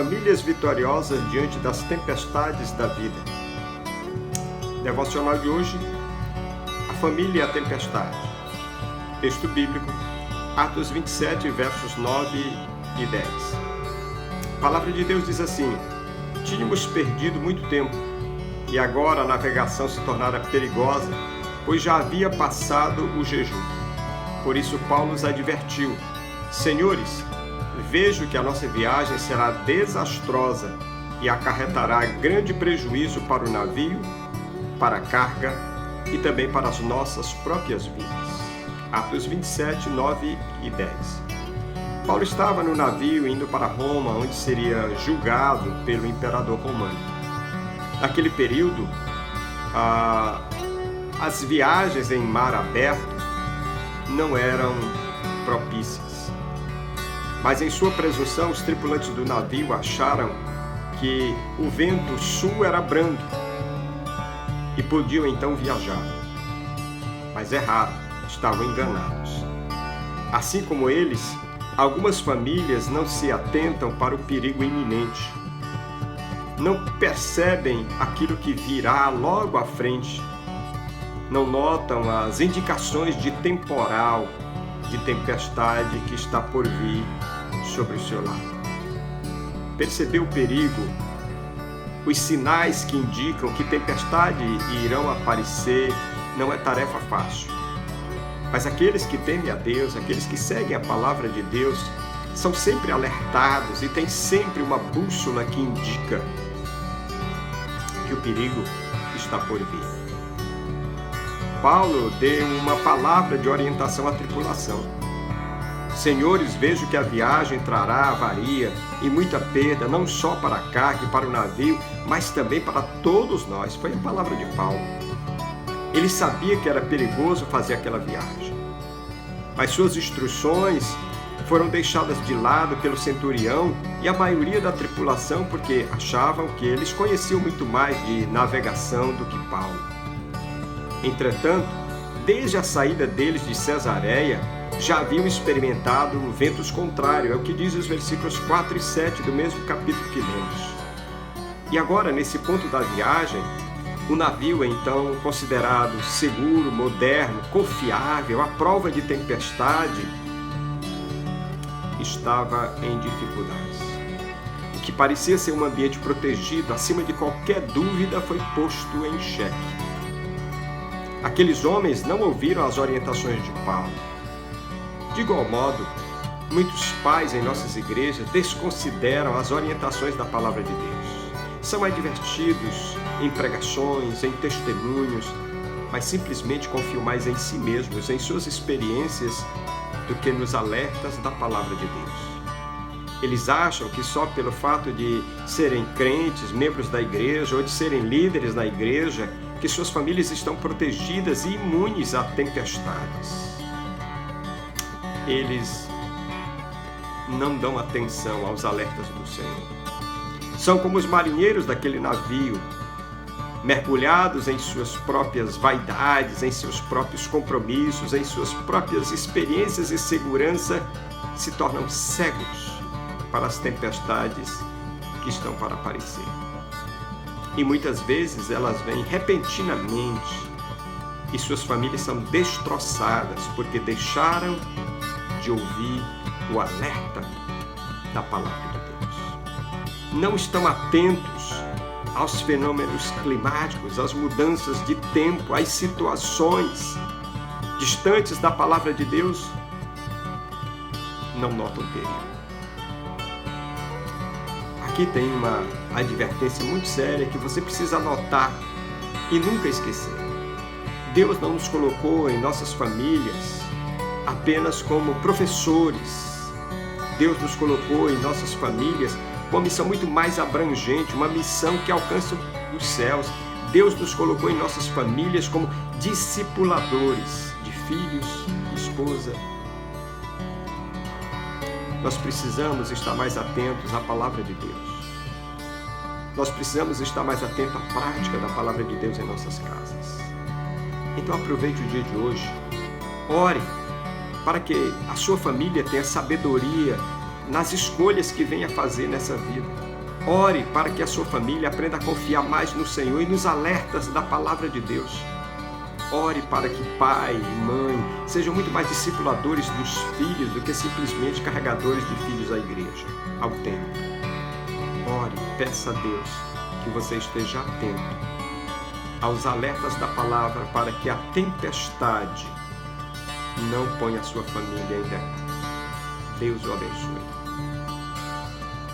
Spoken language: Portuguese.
Famílias vitoriosas diante das tempestades da vida. Devocional de hoje, a família e a tempestade. Texto bíblico, Atos 27, versos 9 e 10. A palavra de Deus diz assim: tínhamos perdido muito tempo, e agora a navegação se tornara perigosa, pois já havia passado o jejum. Por isso Paulo os advertiu: senhores, vejo que a nossa viagem será desastrosa e acarretará grande prejuízo para o navio, para a carga e também para as nossas próprias vidas. Atos 27, 9 e 10. Paulo estava no navio indo para Roma, onde seria julgado pelo imperador romano. Naquele período, as viagens em mar aberto não eram propícias. Mas em sua presunção, os tripulantes do navio acharam que o vento sul era brando e podiam então viajar. Mas erraram, estavam enganados. Assim como eles, algumas famílias não se atentam para o perigo iminente. Não percebem aquilo que virá logo à frente. Não notam as indicações de temporal, de tempestade que está por vir sobre o seu lado. Perceber o perigo, os sinais que indicam que tempestade irão aparecer, não é tarefa fácil. Mas aqueles que temem a Deus, aqueles que seguem a palavra de Deus, são sempre alertados e têm sempre uma bússola que indica que o perigo está por vir. Paulo deu uma palavra de orientação à tripulação. Senhores, vejo que a viagem trará avaria e muita perda, não só para a carga e para o navio, mas também para todos nós. Foi a palavra de Paulo. Ele sabia que era perigoso fazer aquela viagem. Mas suas instruções foram deixadas de lado pelo centurião e a maioria da tripulação, porque achavam que eles conheciam muito mais de navegação do que Paulo. Entretanto, desde a saída deles de Cesareia, já haviam experimentado ventos contrários, é o que diz os versículos 4 e 7 do mesmo capítulo que lemos. E agora, nesse ponto da viagem, o navio, então considerado seguro, moderno, confiável, à prova de tempestade, estava em dificuldades. O que parecia ser um ambiente protegido, acima de qualquer dúvida, foi posto em xeque. Aqueles homens não ouviram as orientações de Paulo. De igual modo, muitos pais em nossas igrejas desconsideram as orientações da palavra de Deus. São advertidos em pregações, em testemunhos, mas simplesmente confiam mais em si mesmos, em suas experiências, do que nos alertas da palavra de Deus. Eles acham que só pelo fato de serem crentes, membros da igreja, ou de serem líderes na igreja, que suas famílias estão protegidas e imunes a tempestades. Eles não dão atenção aos alertas do Senhor. São como os marinheiros daquele navio, mergulhados em suas próprias vaidades, em seus próprios compromissos, em suas próprias experiências e segurança, se tornam cegos para as tempestades que estão para aparecer. E muitas vezes elas vêm repentinamente e suas famílias são destroçadas porque deixaram de ouvir o alerta da palavra de Deus. Não estão atentos aos fenômenos climáticos, às mudanças de tempo, às situações distantes da palavra de Deus, não notam perigo. Aqui tem uma advertência muito séria que você precisa anotar e nunca esquecer. Deus não nos colocou em nossas famílias apenas como professores. Deus nos colocou em nossas famílias com uma missão muito mais abrangente, uma missão que alcança os céus. Deus nos colocou em nossas famílias como discipuladores de filhos, de esposa. Nós precisamos estar mais atentos à palavra de Deus. Nós precisamos estar mais atentos à prática da palavra de Deus em nossas casas. Então aproveite o dia de hoje. Ore para que a sua família tenha sabedoria nas escolhas que venha fazer nessa vida. Ore para que a sua família aprenda a confiar mais no Senhor e nos alertas da palavra de Deus. Ore para que pai e mãe sejam muito mais discipuladores dos filhos do que simplesmente carregadores de filhos à igreja, ao templo. Ore, peça a Deus que você esteja atento aos alertas da palavra para que a tempestade não ponha a sua família em guerra. Deus o abençoe.